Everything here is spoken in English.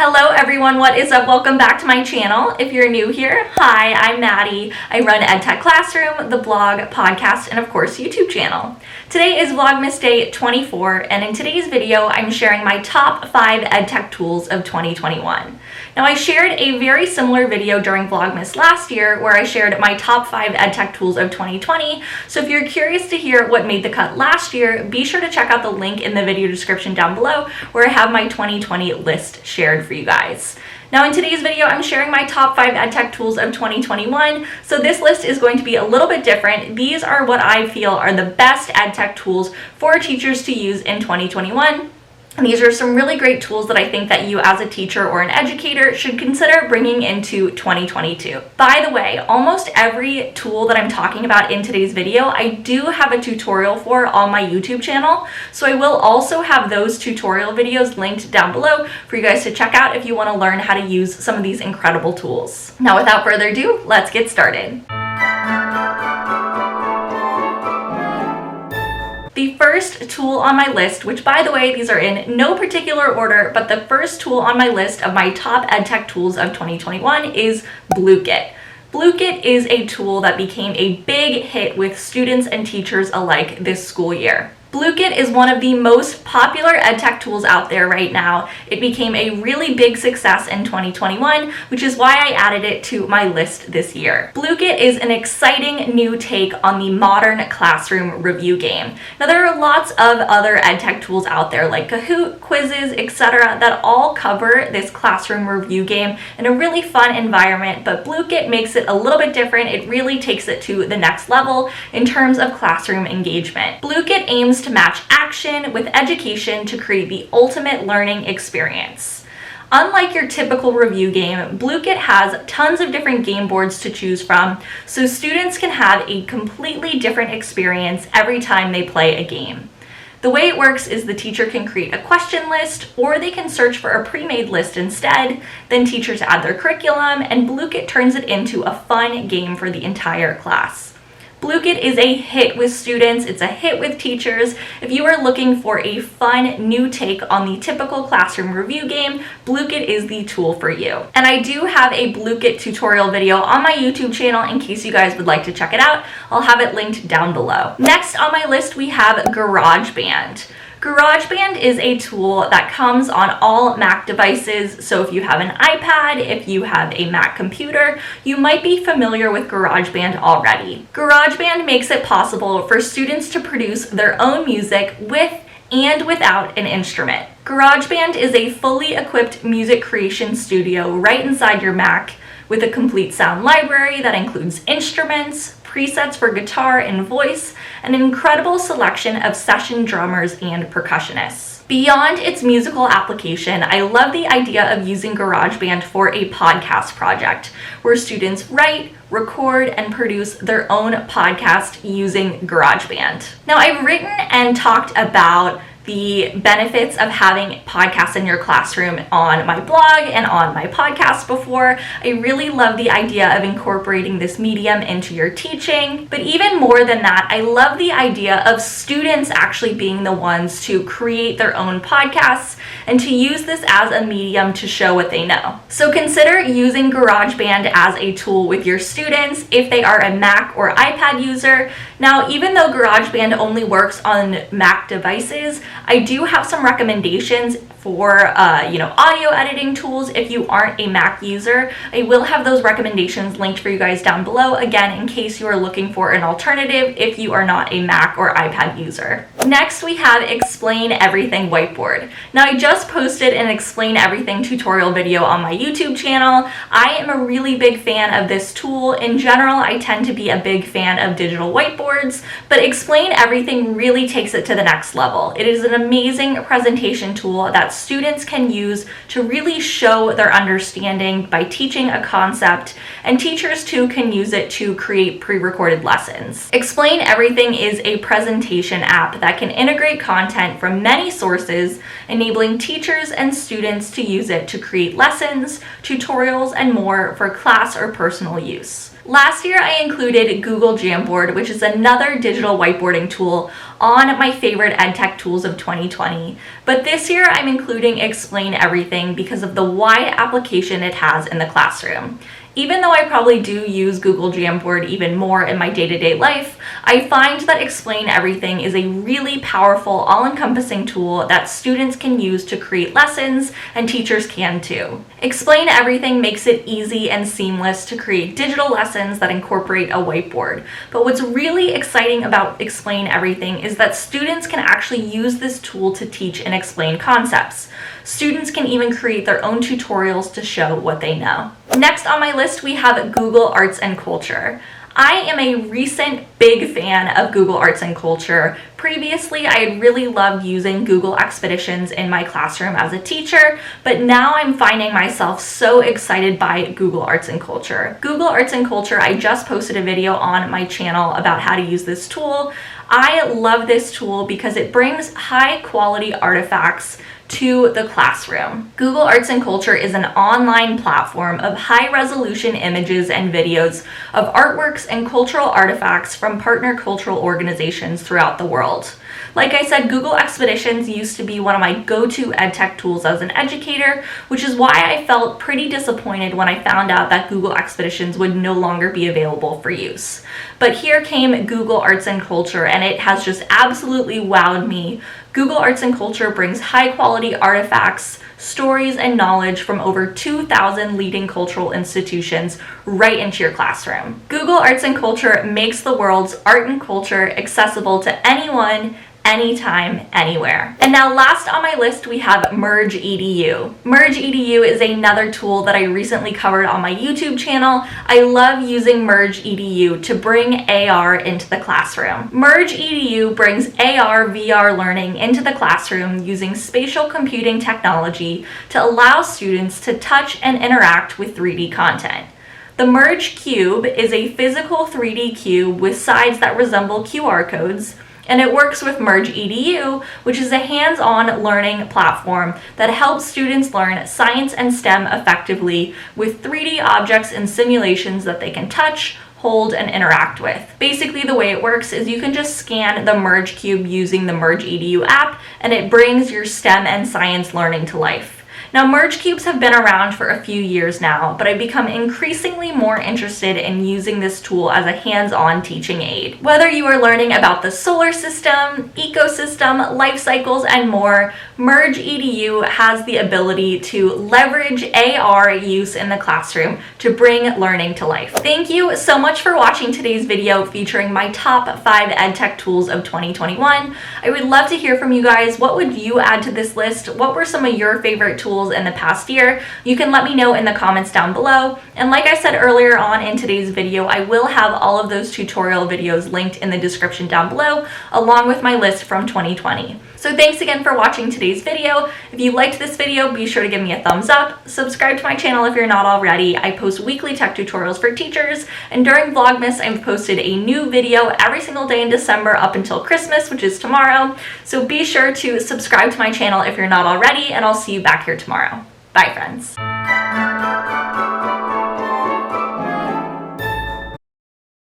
Hello everyone, what is up? Welcome back to my channel. If you're new here, hi, I'm Maddie. I run EdTech Classroom, the blog, podcast, and of course YouTube channel. Today is Vlogmas Day 24, and in today's video, I'm sharing my top 5 EdTech tools of 2021. Now, I shared a very similar video during Vlogmas last year where I shared my top 5 EdTech tools of 2020, so if you're curious to hear what made the cut last year, be sure to check out the link in the video description down below where I have my 2020 list shared for you guys. Now in today's video, I'm sharing my top 5 EdTech tools of 2021, so this list is going to be a little bit different. These are what I feel are the best EdTech tools for teachers to use in 2021. And these are some really great tools that I think that you as a teacher or an educator should consider bringing into 2022. By the way, almost every tool that I'm talking about in today's video, I do have a tutorial for on my YouTube channel. So I will also have those tutorial videos linked down below for you guys to check out if you want to learn how to use some of these incredible tools. Now, without further ado, let's get started. The first tool on my list, which by the way, these are in no particular order, but the first tool on my list of my top EdTech tools of 2021 is Blukit. Blukit is a tool that became a big hit with students and teachers alike this school year. Blukit is one of the most popular EdTech tools out there right now. It became a really big success in 2021, which is why I added it to my list this year. Blukit is an exciting new take on the modern classroom review game. Now, there are lots of other EdTech tools out there like Kahoot, quizzes, etc. that all cover this classroom review game in a really fun environment, but Blukit makes it a little bit different. It really takes it to the next level in terms of classroom engagement. Blukit aims to match action with education to create the ultimate learning experience. Unlike your typical review game, Blukit has tons of different game boards to choose from, so students can have a completely different experience every time they play a game. The way it works is the teacher can create a question list, or they can search for a pre-made list instead. Then teachers add their curriculum, and Blukit turns it into a fun game for the entire class. Blukit is a hit with students, it's a hit with teachers. If you are looking for a fun new take on the typical classroom review game, Blukit is the tool for you. And I do have a Blukit tutorial video on my YouTube channel in case you guys would like to check it out. I'll have it linked down below. Next on my list, we have Garageband. Garageband is a tool that comes on all Mac devices, so if you have an iPad, if you have a Mac computer, you might be familiar with Garageband already. Garageband makes it possible for students to produce their own music with and without an instrument. Garageband is a fully equipped music creation studio right inside your Mac with a complete sound library that includes instruments, presets for guitar and voice, and an incredible selection of session drummers and percussionists. Beyond its musical application, I love the idea of using GarageBand for a podcast project, where students write, record, and produce their own podcast using GarageBand. Now, I've written and talked about the benefits of having podcasts in your classroom on my blog and on my podcast before. I really love the idea of incorporating this medium into your teaching. But even more than that, I love the idea of students actually being the ones to create their own podcasts and to use this as a medium to show what they know. So consider using GarageBand as a tool with your students if they are a Mac or iPad user. Now, even though GarageBand only works on Mac devices, I do have some recommendations for audio editing tools if you aren't a Mac user. I will have those recommendations linked for you guys down below, again, in case you are looking for an alternative if you are not a Mac or iPad user. Next, we have Explain Everything Whiteboard. Now, I just posted an Explain Everything tutorial video on my YouTube channel. I am a really big fan of this tool. In general, I tend to be a big fan of digital whiteboards, but Explain Everything really takes it to the next level. It is an amazing presentation tool that students can use to really show their understanding by teaching a concept, and teachers too can use it to create pre-recorded lessons. Explain Everything is a presentation app that can integrate content from many sources, enabling teachers and students to use it to create lessons, tutorials, and more for class or personal use. Last year I included Google Jamboard, which is another digital whiteboarding tool, on my favorite EdTech tools of 2020. But this year I'm including Explain Everything because of the wide application it has in the classroom. Even though I probably do use Google Jamboard even more in my day-to-day life, I find that Explain Everything is a really powerful, all-encompassing tool that students can use to create lessons, and teachers can too. Explain Everything makes it easy and seamless to create digital lessons that incorporate a whiteboard. But what's really exciting about Explain Everything is that students can actually use this tool to teach and explain concepts. Students can even create their own tutorials to show what they know. Next on my list, we have Google Arts and Culture. I am a recent big fan of Google Arts and Culture. Previously, I had really loved using Google Expeditions in my classroom as a teacher, but now I'm finding myself so excited by Google Arts and Culture. Google Arts and Culture, I just posted a video on my channel about how to use this tool. I love this tool because it brings high quality artifacts to the classroom. Google Arts and Culture is an online platform of high-resolution images and videos of artworks and cultural artifacts from partner cultural organizations throughout the world. Like I said, Google Expeditions used to be one of my go-to EdTech tools as an educator, which is why I felt pretty disappointed when I found out that Google Expeditions would no longer be available for use. But here came Google Arts and Culture, and it has just absolutely wowed me. Google Arts and Culture brings high-quality artifacts, stories, and knowledge from over 2,000 leading cultural institutions right into your classroom. Google Arts and Culture makes the world's art and culture accessible to anyone, anytime, anywhere. And now last on my list, we have MergeEDU. MergeEDU is another tool that I recently covered on my YouTube channel. I love using MergeEDU to bring AR into the classroom. MergeEDU brings AR, VR learning into the classroom using spatial computing technology to allow students to touch and interact with 3D content. The Merge Cube is a physical 3D cube with sides that resemble QR codes, and it works with MergeEDU, which is a hands-on learning platform that helps students learn science and STEM effectively with 3D objects and simulations that they can touch, hold, and interact with. Basically, the way it works is you can just scan the Merge Cube using the MergeEDU app, and it brings your STEM and science learning to life. Now, Merge Cubes have been around for a few years now, but I've become increasingly more interested in using this tool as a hands-on teaching aid. Whether you are learning about the solar system, ecosystem, life cycles, and more, MergeEDU has the ability to leverage AR use in the classroom to bring learning to life. Thank you so much for watching today's video featuring my top 5 EdTech tools of 2021. I would love to hear from you guys. What would you add to this list? What were some of your favorite tools in the past year? You can let me know in the comments down below. And like I said earlier on in today's video, I will have all of those tutorial videos linked in the description down below, along with my list from 2020. So thanks again for watching today's video. If you liked this video, be sure to give me a thumbs up. Subscribe to my channel if you're not already. I post weekly tech tutorials for teachers, and during Vlogmas, I've posted a new video every single day in December up until Christmas, which is tomorrow. So be sure to subscribe to my channel if you're not already, and I'll see you back here tomorrow. Bye, friends.